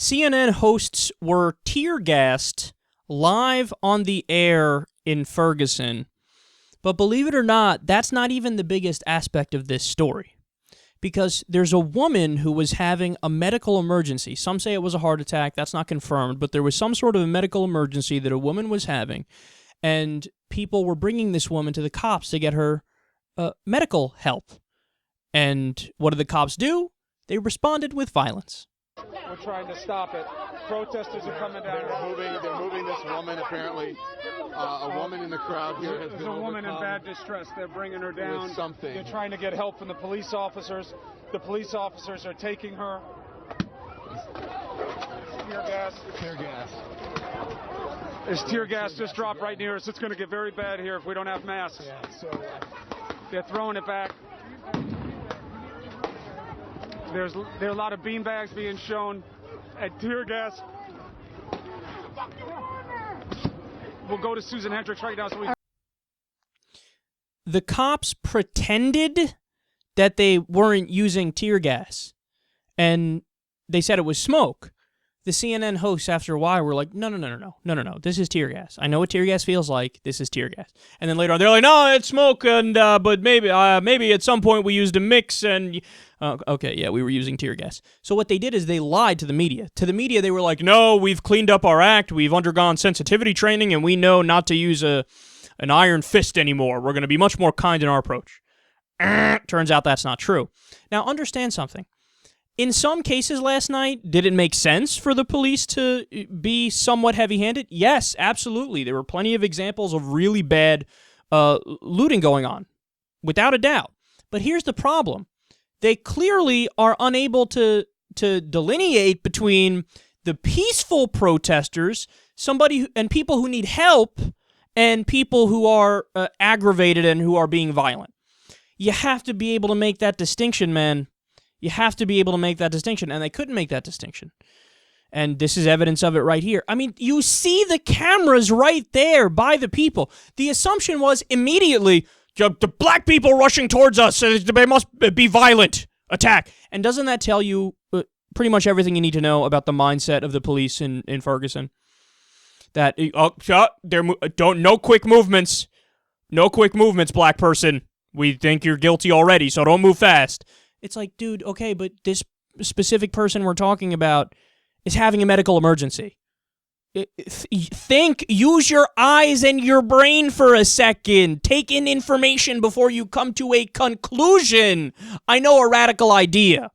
CNN hosts were tear-gassed live on the air in Ferguson. But believe it or not, that's not even the biggest aspect of this story. Because there's a woman who was having a medical emergency. Some say it was a heart attack. That's not confirmed. But there was some sort of a medical emergency that a woman was having. And people were bringing this woman to the cops to get her medical help. And what did the cops do? They responded with violence. We're trying to stop it. Protesters are coming down. They're moving this woman, apparently. A woman in the crowd here has been There's a woman in bad distress. They're bringing her down. With something. They're trying to get help from the police officers. The police officers are taking her. Tear gas. Tear gas. There's tear gas just dropped right near us. It's going to get very bad here if we don't have masks. Yeah, so they're throwing it back. There are a lot of beanbags being shown at tear gas. We'll go to Susan Hendricks right now. The cops pretended that they weren't using tear gas, and they said it was smoke. The CNN hosts, after a while, were like, no, this is tear gas. I know what tear gas feels like. This is tear gas. And then later on, they're like, no, it's smoke, and but maybe at some point we used a mix, and okay, yeah, we were using tear gas. So what they did is they lied to the media. To the media, they were like, no, we've cleaned up our act, we've undergone sensitivity training, and we know not to use an iron fist anymore. We're going to be much more kind in our approach. Turns out that's not true. Now, understand something. In some cases last night, did it make sense for the police to be somewhat heavy-handed? Yes, absolutely. There were plenty of examples of really bad looting going on, without a doubt. But here's the problem. They clearly are unable to delineate between the peaceful protesters, and people who need help, and people who are aggravated and who are being violent. You have to be able to make that distinction, man. You have to be able to make that distinction, and they couldn't make that distinction. And this is evidence of it right here. I mean, you see the cameras right there by the people. The assumption was immediately, the black people rushing towards us, they must be violent. Attack. And doesn't that tell you pretty much everything you need to know about the mindset of the police in Ferguson? That, no quick movements. No quick movements, black person. We think you're guilty already, so don't move fast. It's like, dude, okay, but this specific person we're talking about is having a medical emergency. Use your eyes and your brain for a second. Take in information before you come to a conclusion. I know, a radical idea.